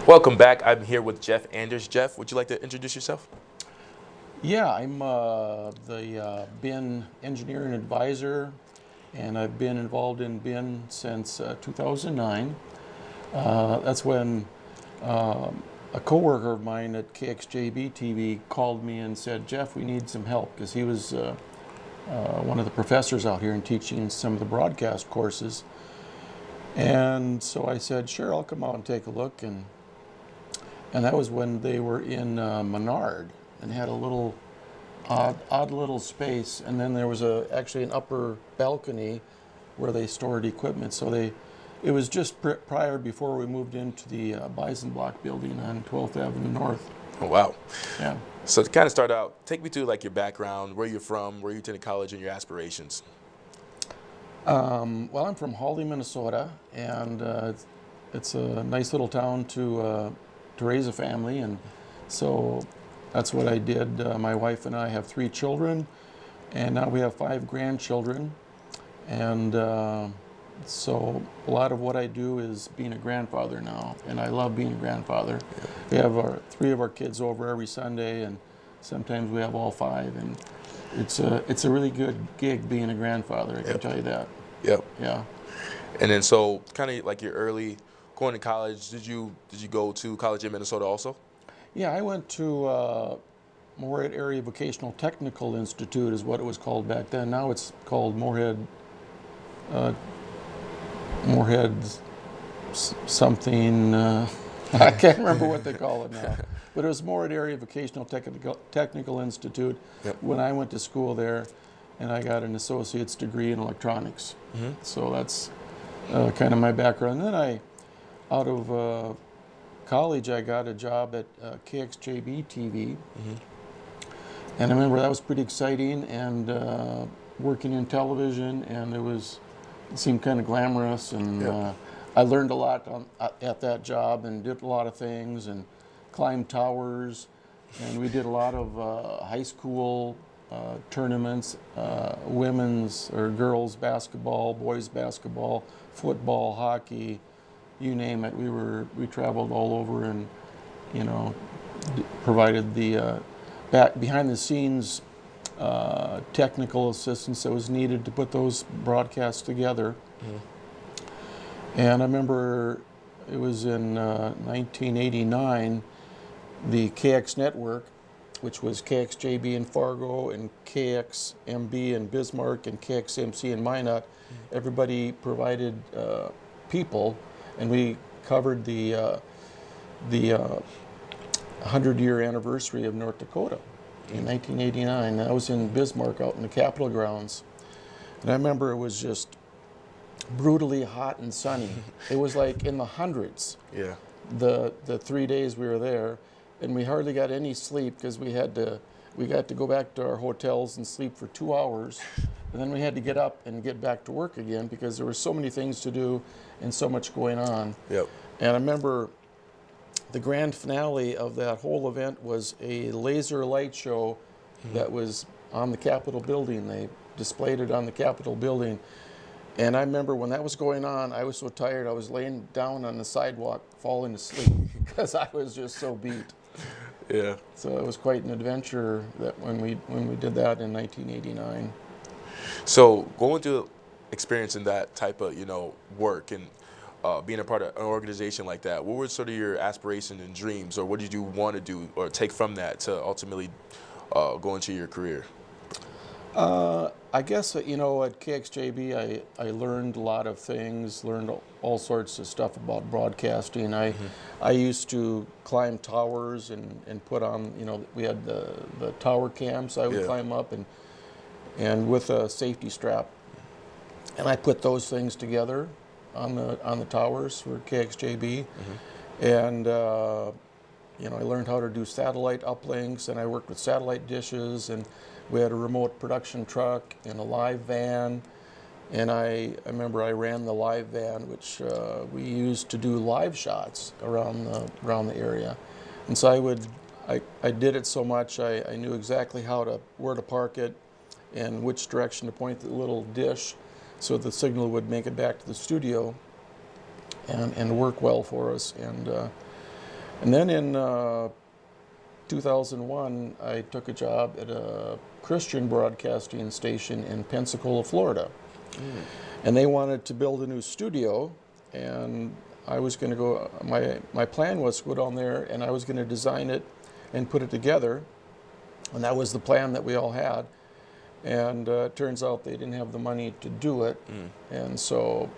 Welcome back. I'm here with Jeff Anders. Jeff, would you like to introduce yourself? Yeah, I'm the BIN engineer and advisor, and I've been involved in BIN since 2009. That's when a coworker of mine at KXJB TV called me and said, Jeff, we need some help, because he was one of the professors out here and teaching some of the broadcast courses. And so I said, sure, I'll come out and take a look. And that was when they were in Menard and had a little odd little space, and then there was actually an upper balcony where they stored equipment. So it was just prior before we moved into the Bison Block building on 12th Avenue North. Oh, wow. Yeah. So to kind of start out, take me through like your background, where you're from, where you attended college, and your aspirations. Well, I'm from Hawley, Minnesota, and it's a nice little town to raise a family, and so that's what I did. My wife and I have 3 children, and now we have 5 grandchildren, and so a lot of what I do is being a grandfather now, and I love being a grandfather. We have 3 of our kids over every Sunday, and sometimes we have all 5, and it's a really good gig being a grandfather, I can tell you that. Yep. Yeah. And then so kind of like your early going to college, did you go to college in Minnesota also? Yeah, I went to Moorhead Area Vocational Technical Institute is what it was called back then. Now it's called Moorhead something. I can't remember what they call it now. But it was Moorhead Area Vocational Technical Institute when I went to school there, and I got an associate's degree in electronics. Mm-hmm. So that's kind of my background. And then out of college, I got a job at KXJB TV. Mm-hmm. And I remember that was pretty exciting, and working in television, and it seemed kind of glamorous, and I learned a lot at that job, and did a lot of things, and climbed towers, and we did a lot of high school tournaments, women's or girls basketball, boys basketball, football, hockey, you name it. We traveled all over, and provided the behind the scenes technical assistance that was needed to put those broadcasts together. Mm. And I remember it was in 1989, the KX network, which was KXJB in Fargo and KXMB in Bismarck and KXMC in Minot. Everybody provided people, and we covered the 100-year anniversary of North Dakota in 1989. I was in Bismarck out in the Capitol grounds, and I remember it was just brutally hot and sunny. It was like in the hundreds. Yeah. The 3 days we were there, and we hardly got any sleep because we got to go back to our hotels and sleep for 2 hours, and then we had to get up and get back to work again because there were so many things to do and so much going on. Yep. And I remember the grand finale of that whole event was a laser light show that was on the Capitol building. They displayed it on the Capitol building. And I remember when that was going on, I was so tired, I was laying down on the sidewalk falling asleep because I was just so beat. Yeah. So it was quite an adventure that when we did that in 1989. So going through experiencing that type of work and being a part of an organization like that, what were sort of your aspirations and dreams, or what did you want to do or take from that to ultimately go into your career? I guess, at KXJB, I learned a lot of things, learned all sorts of stuff about broadcasting. I used to climb towers and put on, we had the tower cams I would climb up and with a safety strap. And I put those things together on the towers for KXJB. And, I learned how to do satellite uplinks, and I worked with satellite dishes, and we had a remote production truck and a live van, and I remember I ran the live van, which we used to do live shots around the area. And so I did it so much I knew exactly where to park it and which direction to point the little dish so the signal would make it back to the studio and work well for us. And And then in 2001, I took a job at a Christian broadcasting station in Pensacola, Florida. And they wanted to build a new studio, and I was going to go, my plan was to go down there and I was going to design it and put it together. And that was the plan that we all had. And it turns out they didn't have the money to do it. And so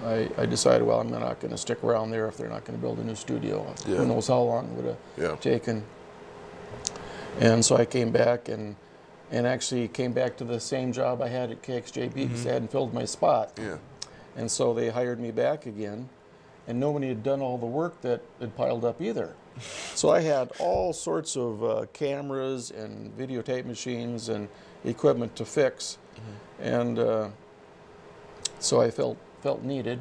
I decided, well, I'm not going to stick around there if they're not going to build a new studio. Who knows how long it would have taken. And so I came back and actually came back to the same job I had at KXJB because they hadn't filled my spot. And so they hired me back again, and nobody had done all the work that had piled up either. So I had all sorts of cameras and videotape machines and equipment to fix. And so I felt needed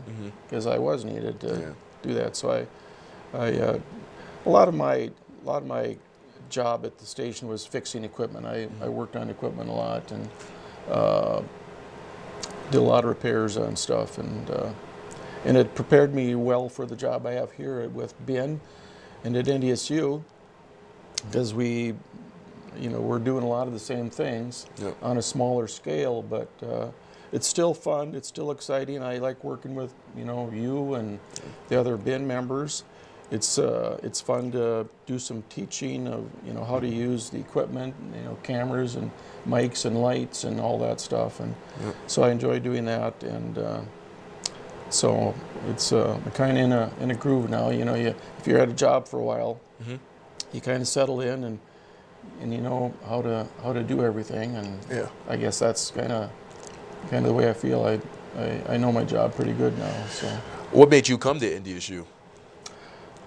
because I was needed to do that. So a lot of my job at the station was fixing equipment. I worked on equipment a lot and did a lot of repairs on stuff, and it prepared me well for the job I have here with Ben and at NDSU, because we're doing a lot of the same things on a smaller scale, but it's still fun, it's still exciting. I like working with you and the other Ben members. It's fun to do some teaching of how to use the equipment, cameras and mics and lights and all that stuff, and so I enjoy doing that. And so it's kind of in a groove now. If you're at a job for a while, you kind of settle in and you know how to do everything. And I guess that's kind of the way I feel. I know my job pretty good now. So what made you come to NDSU?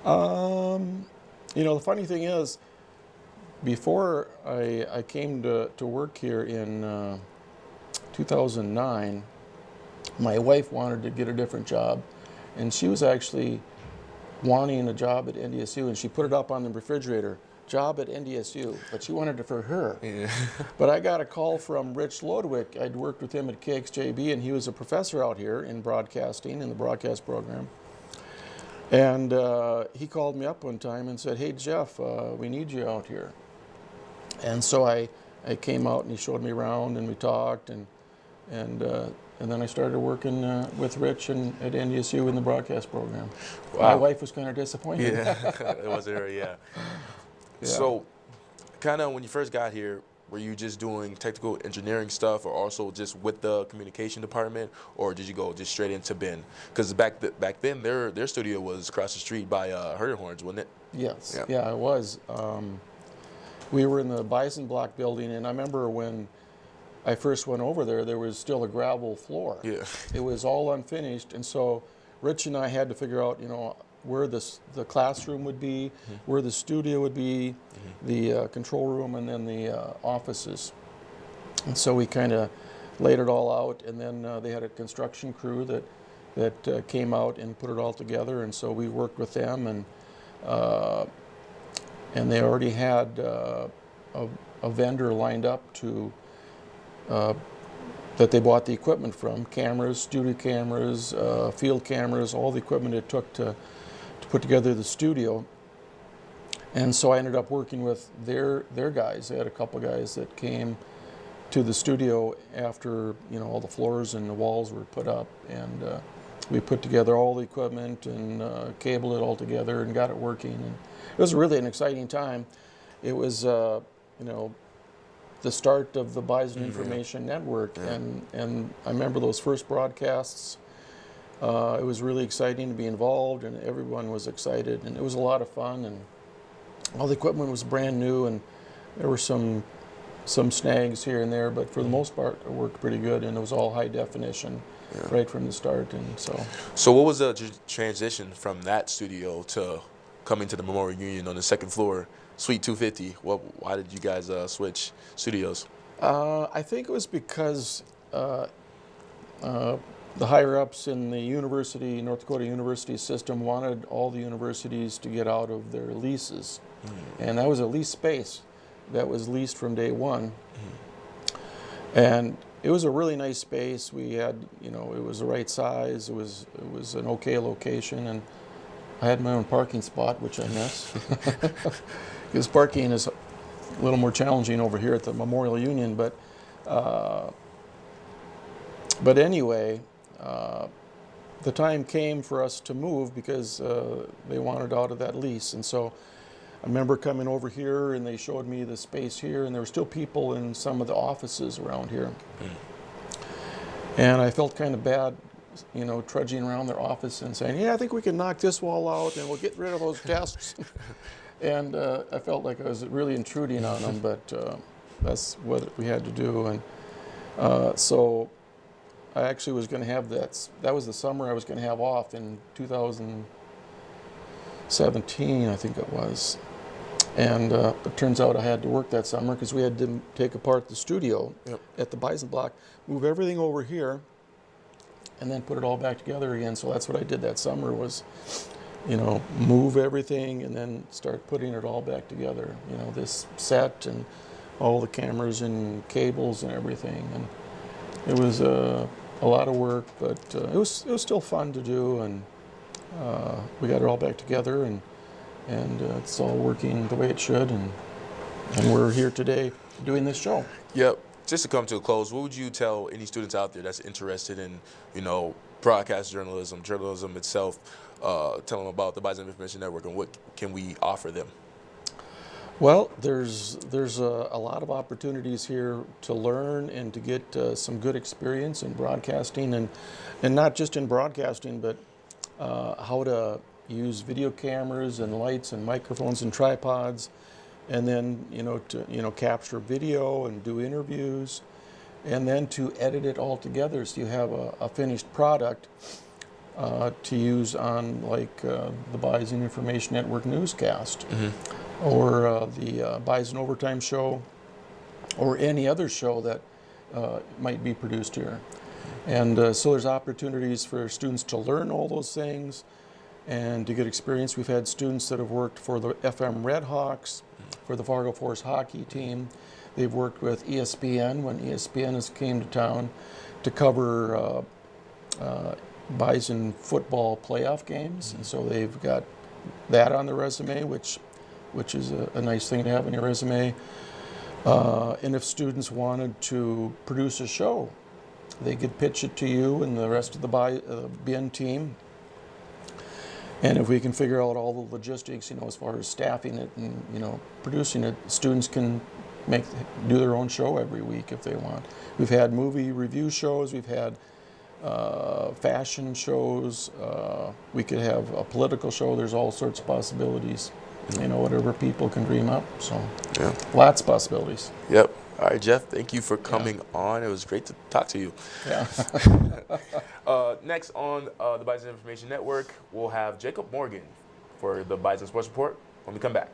The funny thing is, before I came to work here in 2009, my wife wanted to get a different job, and she was actually wanting a job at NDSU, and she put it up on the refrigerator, job at NDSU, but she wanted it for her. But I got a call from Rich Lodwick. I'd worked with him at KXJB, and he was a professor out here in broadcasting, in the broadcast program. And he called me up one time and said, "Hey, Jeff, we need you out here." And so I came out and he showed me around and we talked, and then I started working with Rich at NDSU in the broadcast program. Wow. My wife was kind of disappointed. It wasn't her, So, kind of when you first got here, were you just doing technical engineering stuff, or also just with the communication department, or did you go just straight into Ben? Because back then, their studio was across the street by Horns, wasn't it? Yes. Yeah, it was. We were in the Bison block building, and I remember when I first went over there was still a gravel floor. It was all unfinished, and so Rich and I had to figure out, where the classroom would be, where the studio would be, the control room, and then the offices. And so we kind of laid it all out, and then they had a construction crew that came out and put it all together, and so we worked with them, and they already had a vendor lined up that they bought the equipment from, cameras, studio cameras, field cameras, all the equipment it took to put together the studio. And so I ended up working with their guys. They had a couple guys that came to the studio after all the floors and the walls were put up, and we put together all the equipment and cabled it all together and got it working. And it was really an exciting time. It was the start of the Bison Information Network, and I remember those first broadcasts. It was really exciting to be involved, and everyone was excited, and it was a lot of fun, and all the equipment was brand new, and there were some snags here and there, but for the most part it worked pretty good, and it was all high definition right from the start. And so what was the transition from that studio to coming to the Memorial Union on the second floor, Suite 250? Why did you guys switch studios? I think it was because the higher-ups in the North Dakota University system wanted all the universities to get out of their leases. And that was a lease space that was leased from day one. And it was a really nice space. We had, it was the right size. It was an okay location. I had my own parking spot, which I miss. Because parking is a little more challenging over here at the Memorial Union, but anyway, the time came for us to move because they wanted out of that lease. And so I remember coming over here and they showed me the space here, and there were still people in some of the offices around here. And I felt kind of bad, you know, trudging around their office and saying, yeah, I think we can knock this wall out and we'll get rid of those desks. And I felt like I was really intruding on them, but that's what we had to do. And so I actually was going to have that was the summer I was going to have off in 2017, I think it was. And it turns out I had to work that summer because we had to take apart the studio at the Bison block, move everything over here, and then put it all back together again. So that's what I did that summer was, you know, move everything and then start putting it all back together. You know, this set and all the cameras and cables and everything. And it was a lot of work, but it was still fun to do, and we got it all back together, and it's all working the way it should, and we're here today doing this show. Yep. Just to come to a close, what would you tell any students out there that's interested in, you know, broadcast journalism itself? Tell them about the Bison Information Network and what can we offer them? Well, there's a lot of opportunities here to learn and to get some good experience in broadcasting, and not just in broadcasting, but how to use video cameras and lights and microphones and tripods, and then to capture video and do interviews, and then to edit it all together so you have a finished product to use on like the Bison Information Network newscast. Or the Bison Overtime show, or any other show that might be produced here. And so there's opportunities for students to learn all those things and to get experience. We've had students that have worked for the FM Red Hawks, for the Fargo Force hockey team. They've worked with ESPN when ESPN came to town to cover Bison football playoff games. And so they've got that on their resume, which is a nice thing to have on your resume. And if students wanted to produce a show, they could pitch it to you and the rest of the BN team. And if we can figure out all the logistics, as far as staffing it and, producing it, students can do their own show every week if they want. We've had movie review shows, we've had fashion shows, we could have a political show. There's all sorts of possibilities. Whatever people can dream up. So, yeah, lots of possibilities. Yep. All right, Jeff, thank you for coming on. It was great to talk to you. Yeah. Next on the Bison Information Network, we'll have Jacob Morgan for the Bison Sports Report when we come back.